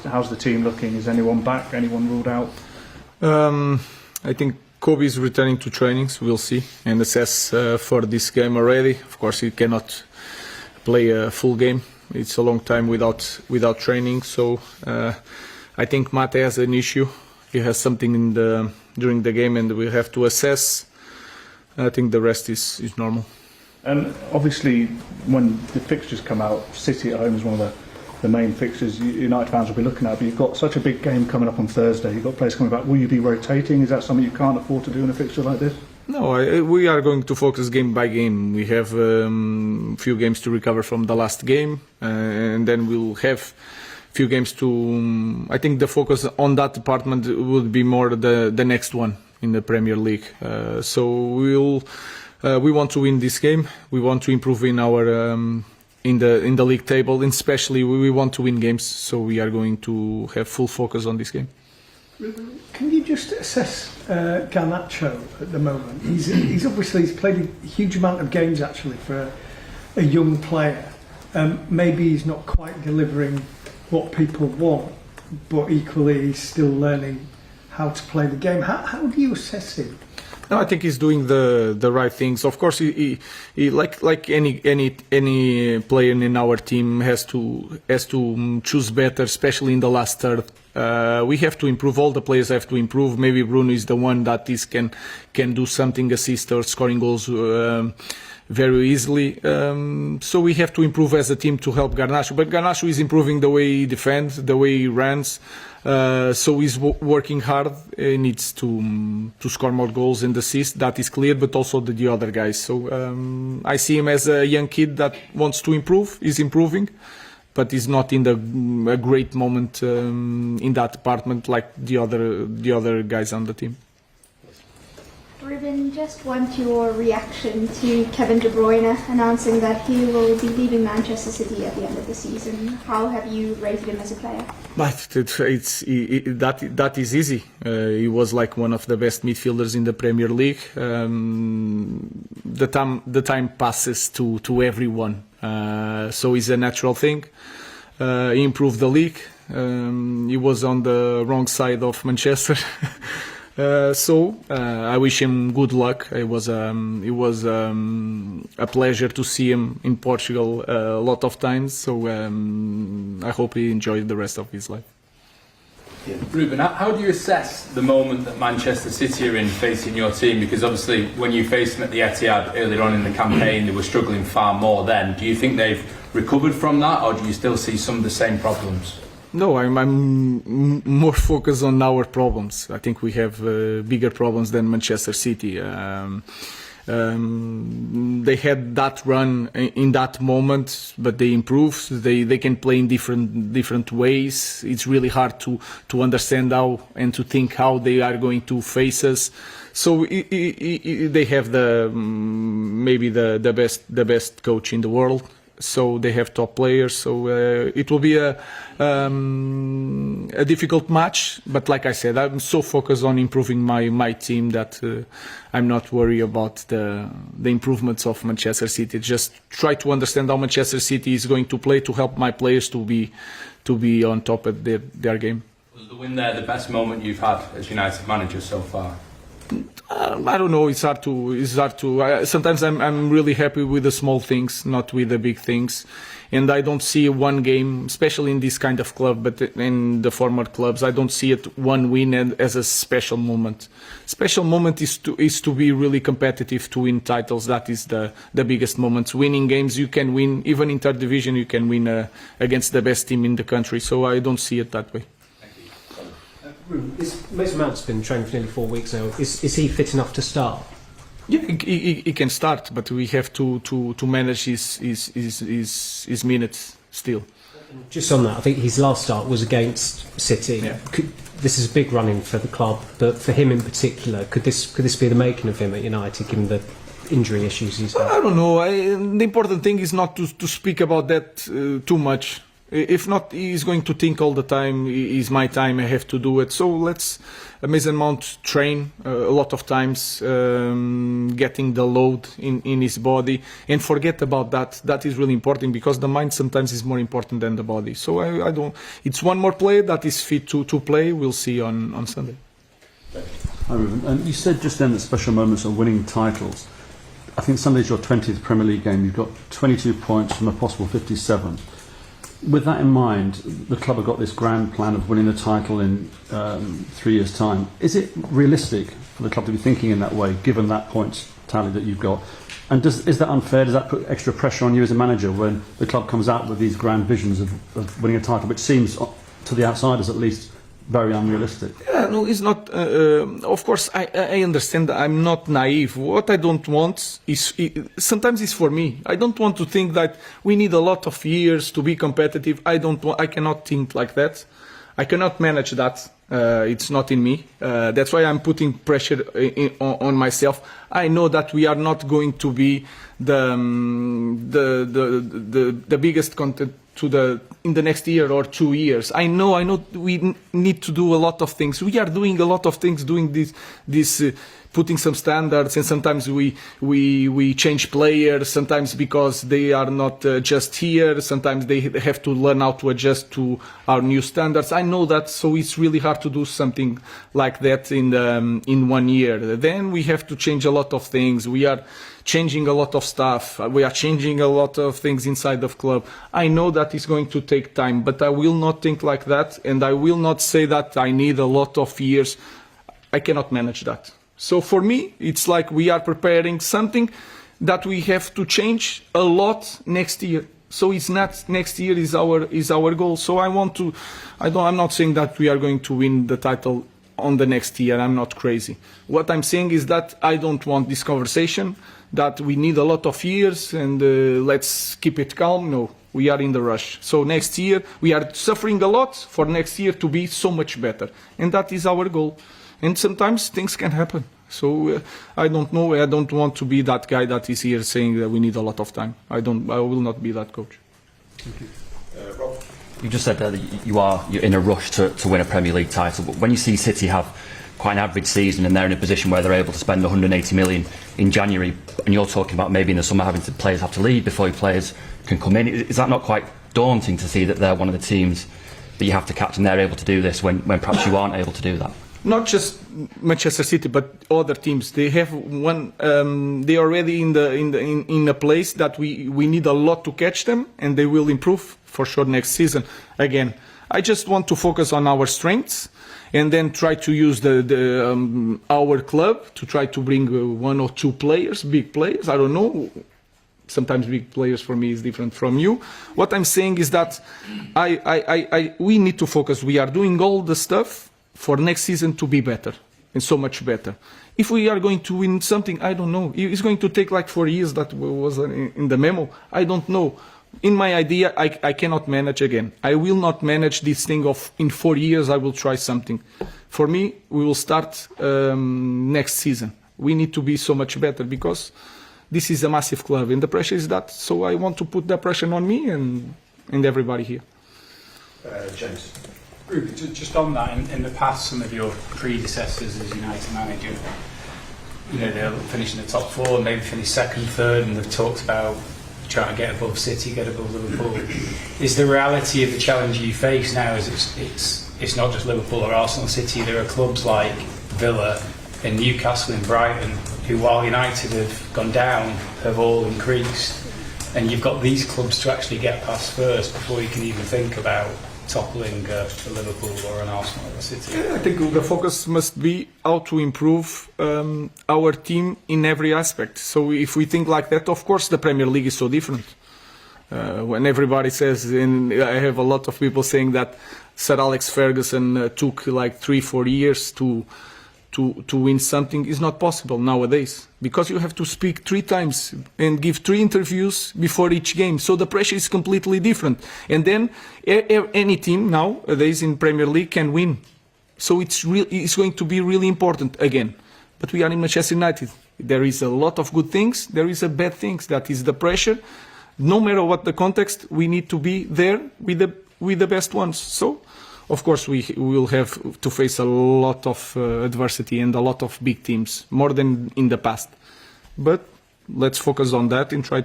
How's the team looking? Is anyone back? Anyone ruled out? I think Kobe is returning to trainings. We'll see and assess for this game already. Of course, he cannot play a full game. It's a long time without training. So I think Mate has an issue. He has something during the game, and we have to assess. I think the rest is normal. And obviously, when the fixtures come out, City at home is one of the main fixtures United fans will be looking at. But you've got such a big game coming up on Thursday. You've got players coming back. Will you be rotating? Is that something you can't afford to do in a fixture like this? No, we are going to focus game by game. We have a few games to recover from the last game, and then we'll have few games to. I think the focus on that department would be more the next one in the Premier League. So we want to win this game. We want to improve in our in the league table, and especially we want to win games. So we are going to have full focus on this game. Can you just assess Garnacho at the moment? He's obviously played a huge amount of games actually for a young player. Maybe he's not quite delivering what people want, but equally he's still learning how to play the game. How do you assess him? No, I think he's doing the right things. Of course, he like any player in our team has to choose better, especially in the last third. We have to improve. All the players have to improve. Maybe Bruno is the one that can do something, assist or scoring goals very easily. So we have to improve as a team to help Garnacho. But Garnacho is improving the way he defends, the way he runs. So he's working hard. He needs to score more goals and assists. That is clear, but also the other guys. So I see him as a young kid that wants to improve. He's improving, but he's not in a great moment in that department like the other guys on the team. Ruben, just want your reaction to Kevin De Bruyne announcing that he will be leaving Manchester City at the end of the season. How have you rated him as a player? But that is easy. He was like one of the best midfielders in the Premier League. The time passes to everyone, so it's a natural thing. He improved the league. He was on the wrong side of Manchester. So I wish him good luck. It was a pleasure to see him in Portugal a lot of times. So I hope he enjoyed the rest of his life. Yeah. Ruben, how do you assess the moment that Manchester City are in facing your team? Because obviously when you faced them at the Etihad earlier on in the campaign, they were struggling far more then. Do you think they've recovered from that, or do you still see some of the same problems? No, I'm more focused on our problems. I think we have bigger problems than Manchester City. They had that run in that moment, but they improved. They can play in different ways. It's really hard to understand how and to think how they are going to face us. So they have maybe the best coach in the world. So they have top players. So it will be a difficult match. But like I said, I'm so focused on improving my team that I'm not worried about the improvements of Manchester City. Just try to understand how Manchester City is going to play to help my players to be on top of their game. Was the win there the best moment you've had as United manager so far? I don't know. It's hard to. Sometimes I'm really happy with the small things, not with the big things. And I don't see one game, especially in this kind of club, but in the former clubs, I don't see it one win as a special moment. Special moment is to be really competitive, to win titles. That is the biggest moment. Winning games, you can win even in third division. You can win against the best team in the country. So I don't see it that way. Mason Mount's been training for nearly 4 weeks now. Is he fit enough to start? Yeah, he can start, but we have to manage his minutes still. Just on that, I think his last start was against City. Yeah. This is a big run-in for the club, but for him in particular, could this be the making of him at United, given the injury issues he's had? I don't know. The important thing is not to speak about that too much. If not, he's going to think all the time, it's my time, I have to do it. So let's Mason Mount train a lot of times, getting the load in his body, and forget about that. That is really important, because the mind sometimes is more important than the body. So I don't. It's one more player that is fit to play. We'll see on Sunday. Hi, Ruben. And you said just then that special moments are winning titles. I think Sunday's your 20th Premier League game. You've got 22 points from a possible 57. With that in mind, the club have got this grand plan of winning the title in 3 years' time. Is it realistic for the club to be thinking in that way, given that points tally that you've got? And is that unfair? Does that put extra pressure on you as a manager when the club comes out with these grand visions of winning a title, which seems, to the outsiders at least, very unrealistic? Yeah, no, it's not. Of course, I understand that I'm not naive. What I don't want is, sometimes it's for me. I don't want to think that we need a lot of years to be competitive. I cannot think like that. I cannot manage that. It's not in me. That's why I'm putting pressure on myself. I know that we are not going to be the biggest content in the next year or 2 years. I know we need to do a lot of things. We are doing a lot of things, doing this putting some standards, and sometimes we change players, sometimes because they are not just here, sometimes they have to learn how to adjust to our new standards. I know that, so it's really hard to do something like that in 1 year. Then we have to change a lot of things. We are changing a lot of stuff. We are changing a lot of things inside the club. I know that it's going to take time, but I will not think like that, and I will not say that I need a lot of years. I cannot manage that. So for me, it's like we are preparing something that we have to change a lot next year. So it's not next year is our goal. So I'm not saying that we are going to win the title on the next year. I'm not crazy. What I'm saying is that I don't want this conversation that we need a lot of years and let's keep it calm. No, we are in the rush. So next year, we are suffering a lot for next year to be so much better. And that is our goal. And sometimes things can happen. So I don't know. I don't want to be that guy that is here saying that we need a lot of time. I will not be that coach. Thank you. Rob? You just said that you're in a rush to win a Premier League title. But when you see City have quite an average season and they're in a position where they're able to spend 180 million in January, and you're talking about maybe in the summer players have to leave before players can come in, is that not quite daunting to see that they're one of the teams that you have to captain? They're able to do this when perhaps you aren't able to do that? Not just Manchester City, but other teams. They have one. They are already in a place that we need a lot to catch them, and they will improve for sure next season. Again, I just want to focus on our strengths, and then try to use our club to try to bring 1 or 2 players, big players. I don't know. Sometimes big players for me is different from you. What I'm saying is that we need to focus. We are doing all the stuff for next season to be better and so much better. If we are going to win something, I don't know. It's going to take like 4 years, that was in the memo. I don't know. In my idea, I cannot manage again. I will not manage this thing of in 4 years I will try something. For me, we will start next season. We need to be so much better because this is a massive club and the pressure is that. So I want to put that pressure on me and everybody here. James. Ruben, just on that, in the past, some of your predecessors as United manager, they'll finish in the top 4, maybe finish 2nd, 3rd, and they've talked about trying to get above City, get above Liverpool. Is the reality of the challenge you face now is it's not just Liverpool or Arsenal, City? There are clubs like Villa and Newcastle and Brighton who, while United have gone down, have all increased, and you've got these clubs to actually get past first before you can even think about toppling a Liverpool or an Arsenal or a City. I think the focus must be how to improve our team in every aspect. So if we think like that, of course the Premier League is so different. When everybody says, and I have a lot of people saying that Sir Alex Ferguson took like 3-4 years to win something, is not possible nowadays, because you have to speak 3 times and give 3 interviews before each game. So the pressure is completely different. And then any team nowadays in Premier League can win. So it's going to be really important again. But we are in Manchester United. There is a lot of good things. There is a bad things. That is the pressure. No matter what the context, we need to be there with with the best ones. So, of course, we will have to face a lot of adversity and a lot of big teams, more than in the past. But let's focus on that and try